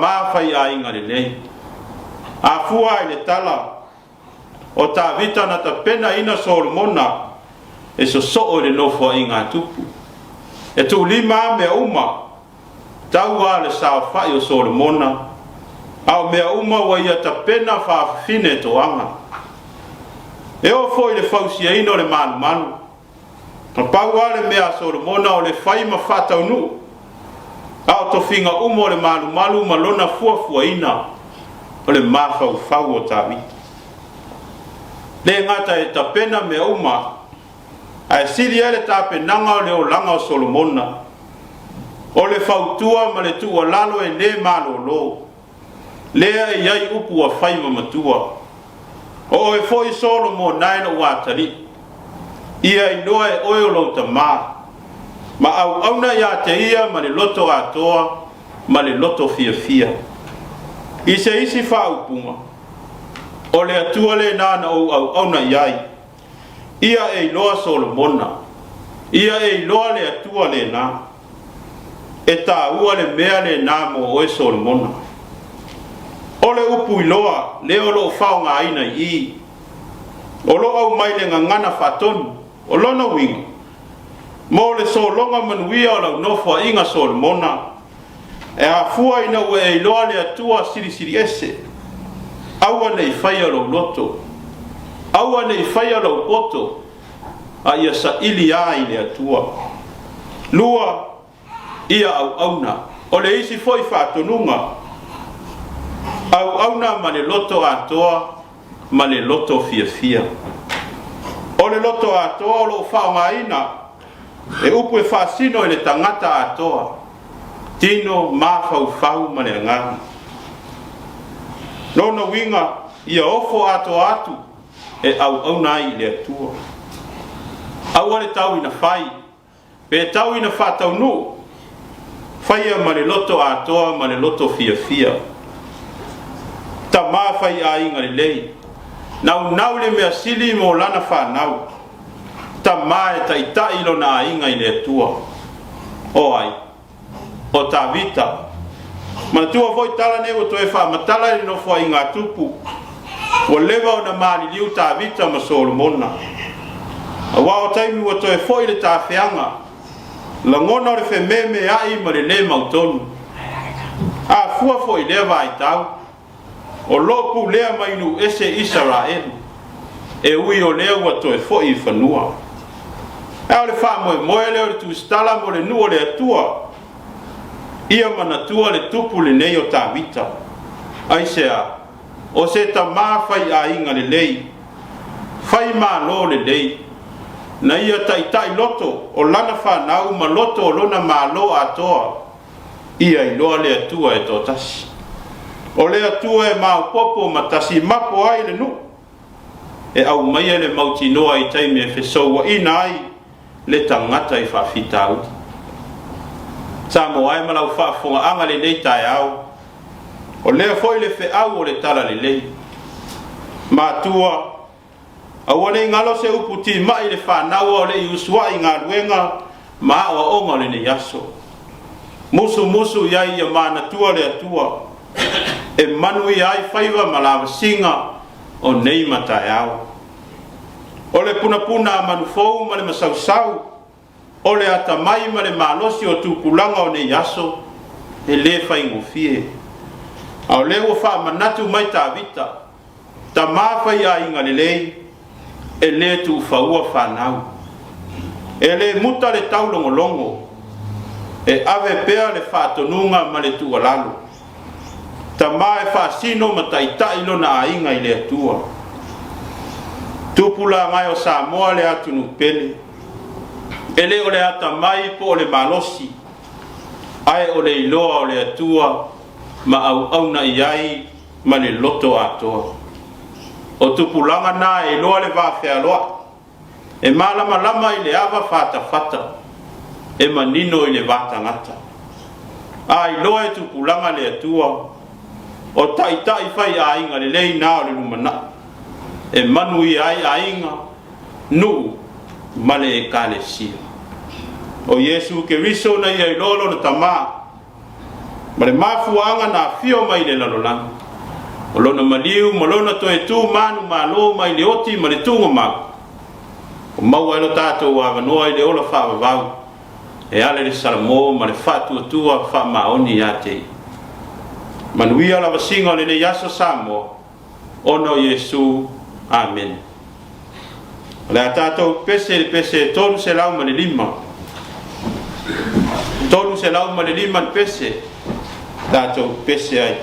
ma fai ai ngale nei a fua ile tala o ta vita na ta pena ina Solomona e so le no fo inga tupu e tu lima me uma taua le sa fa yo Solomona au me uma wa ia ta pena fa fine to anga e o fo ile fausia ino le manu na paua le mea Solomona o le fai ma fata unu au to finga umo le manu malona fua ina o le mafa u fau o tavi le ngata e tapena me uma ai siri ele tape nanga o le o langa o Solomona o le fautua ma le tua lalo e le malolo lea e iai upu a fai ma matua o e foi Solomon naina watari ia i noa e oe o lau tamā ma au na ia te ia ma le loto atoa ma le loto fia i se isi whaupunga o le atua le nana au na iai ia e loa Solomona ia e loa le atua le nā e tā ua le mea le nā mo oe Solomona o le upu i loa le o lo whao ngā ina i o lo au mai le ngangana whatonu o lona winga mo le solonga manuia o lau nofo inga Solomona e a fua ina ue e loa le atua siri ese aua nei whaia lau loto aua nei whaia lau poto a ia sa ili ai le atua lua ia auna o le isi foi whatonunga auna ma le loto atoa ma le loto fia o le loto atoa o lo whaongaina e upu e whaasino e le tangata atoa tino mafau ma le ngani nono winga ia ofo atu e au nai le atua au le tau ina fai pe tau ina whatau nu faia ma le loto atoa ma le loto fia ta ma fai a inga le lei nau le mea sili mo lana whanau ta ma e ta ita ilo na inga i le atua o ai o ta vita ma tua voi tala ne o toe wha matala i no fua inga tupu o lewa o na maali liu ta vita ma Solomona a wao taimi o toe foi le ta whianga la ngona o le fe meme ai ma le mautonu a fua foi le vai tau o lopu lea mai nu ese Israel e ui o lea ua toe foi i whanua e o le wha moe leo le tu stala mo le nu o le atua ia manatua le tupu le nei o ta vita ai sea o se ta mawhai a inga le lei whai ma lo le lei na ia tai loto o lana whanau ma loto o lona ma lo atoa ia i loa le atua e tō tasi o le atua e mau popo ma tasi mapo ai le nu e au mai le mauti noa i taimi e whesou ina ai le tangata i whawhita au Samoa e malau whaafonga anga le nei tai au o lea foi le whe au o le tala le lei mātua au ane ngalo se uputi mai le whanau o le iusua i ngā ruenga ma awa onga le nei aso musu iai ia mānatua le atua e manui ai whaiva malawa singa o nei matai au o le puna manufou ma le masausau o le ata mai ma le malosi o tupulanga o nei aso e le whaingofie au le ua wha manatu mai ta vita ta mawhai a inga le lei e le tu whaua whanau e le muta le tau longo e ave pea le whatonunga ma le tua lalo ta mai whaasino ma ta ilo na a inga i le atua tupula ngai o Samoa le atunu pele e le o le ata mai po o le malosi ai o le iloa o le atua ma au na iai ma le loto atoa o tupulanga na e loa le vafea loa e malama i le ava fata e manino i le vatangata ai loa e tupulanga le atua o tai fai a inga le lei na o le lumana e manu i ai a inga nu ma le ekalesia o Yesu ke riso na i lolo na tama ma le mafuanga na fio mai le lalolang o lona maliu ma lona toe tu manu malo mai le oti ma le tunga ma o maua lo tatou wa vanua i le ola whaavavau e ale le salamo ma le whatuatua whaamaoni ia te manuia la vasinga o le ne yaso Samoa ono Yesu amen. Le tatou pese tolu se lau ma le lima tolu se lau ma le lima pese tatou pese ai